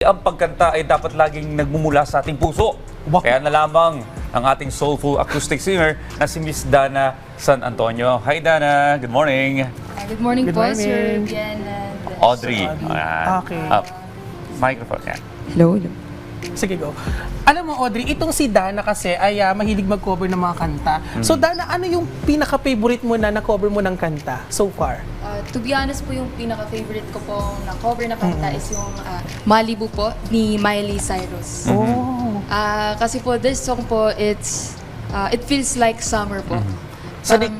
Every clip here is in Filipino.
Ang pagkanta ay dapat laging nagmumula sa ating puso. Kaya na lamang ang ating soulful acoustic singer na si Miss Dana San Antonio. Hi Dana, good morning. Good morning Good po, morning. Sir Bien and Audrey. Okay. Microphone, yan. Hello. Sige, go. Alam mo, Audrey, itong si Dana kasi ay mahilig mag-cover ng mga kanta. So, Dana, ano yung pinaka-favorite mo na na-cover mo ng kanta so far? To be honest po, yung pinaka-favorite ko po na cover na kanta is yung Malibu po ni Miley Cyrus. Oh. Kasi po, this song po, it feels like summer po. Sani-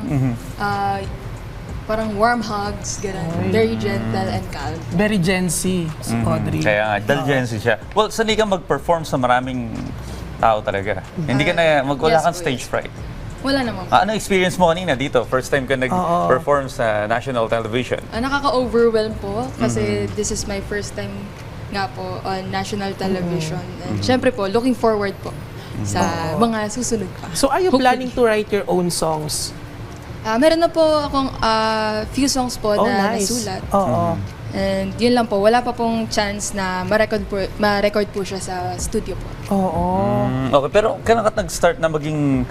Parang warm hugs, ganun. Very gentle and calm. Very Gen Z, si Audrey. Kaya nga, dahil siya. Well, sanay ka mag-perform sa maraming tao talaga. Hindi ka na, wala Yes kang po, stage yes. fright. Wala naman po. Ano experience mo kanina dito? First time ka nag-perform sa national television. Nakaka-overwhelm po kasi this is my first time nga po on national television. And syempre po, looking forward po sa mga susunod pa. So, are you Hopefully. planning to write your own songs? Meron na po akong few songs po na nasulat. Oo. And yun lang po, wala pa pong chance na ma-record po siya sa studio po. Oo. Okay, pero kailan ka nag-start na maging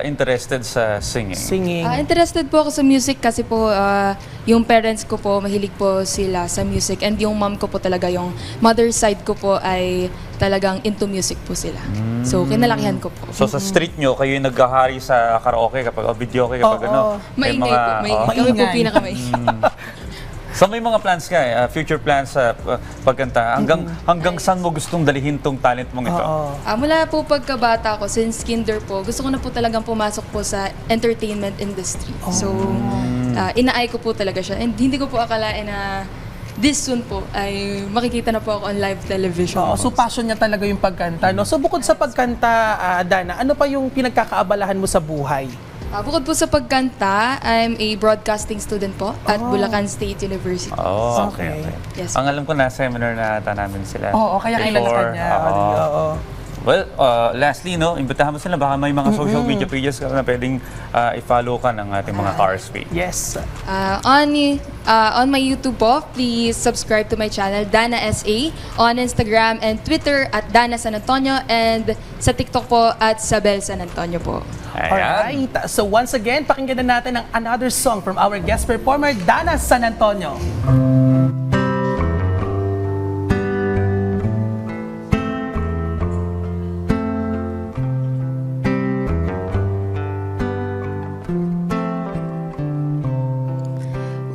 interested sa singing? Singing. Interested po ako sa music kasi po yung parents ko po, mahilig po sila sa music. And yung mom ko po talaga, yung mother side ko po ay talagang into music po sila. So, kinalakihan ko po. So sa street nyo, kayo yung naghahari sa karaoke kapag video kapag Oo. ano? May Maingay po, maingay. Kami po Maingay. pinaka-maingay. So may mga plans ka future plans sa pagkanta. Hanggang saan mo gustong dalihin tong talent mong ito? Oo. Mula po pagkabata ko, since kinder po, gusto ko na po talagang pumasok po sa entertainment industry. So, inaay ko po talaga siya. And hindi ko po akalain na this soon po ay makikita na po ako on live television. Oo, so passion niya talaga yung pagkanta, no? So bukod sa pagkanta, Dana, ano pa yung pinagkakaabalahan mo sa buhay? Bukod po sa pagkanta, I'm a broadcasting student po at Bulacan State University. Oh, Okay. okay. Yes. Ang alam ko na seminar na ata namin sila. Oo, kaya kilala ka Before, niya. oo. Audrey. Oo. Well, lastly, no, imbitahan mo sila. Baka may mga social media pages ka na pwedeng i-follow ka ng ating mga Cars page. Yes. On my YouTube po, please subscribe to my channel, Dana SA, on Instagram and Twitter at Dana San Antonio, and sa TikTok po at Sabel San Antonio po. Ayan. Alright. So once again, pakinggan na natin ang another song from our guest performer, Dana San Antonio.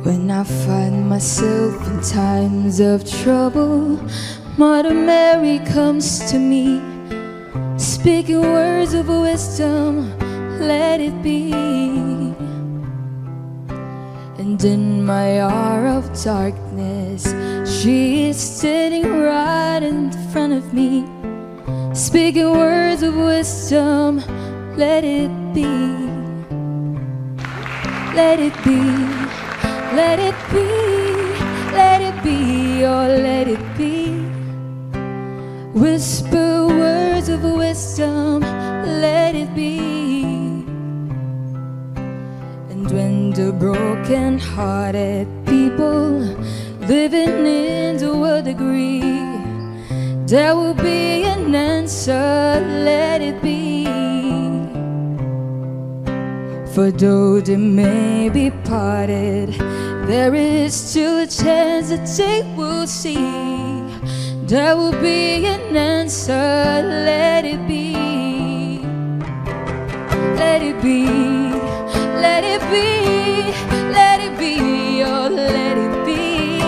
When I find myself in times of trouble, Mother Mary comes to me, speaking words of wisdom, let it be. And in my hour of darkness, she is sitting right in front of me, speaking words of wisdom, let it be. Let it be. Let it be, let it be, oh let it be. Whisper words of wisdom, let it be. And when the broken-hearted people living in the world agree, there will be an answer, let it be. For though they may be parted, there is still a chance that they will see. There will be an answer, let it be. Let it be, let it be, let it be, oh let it be.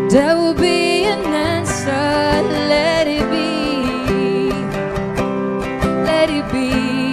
There will be an answer, let it be. Let it be.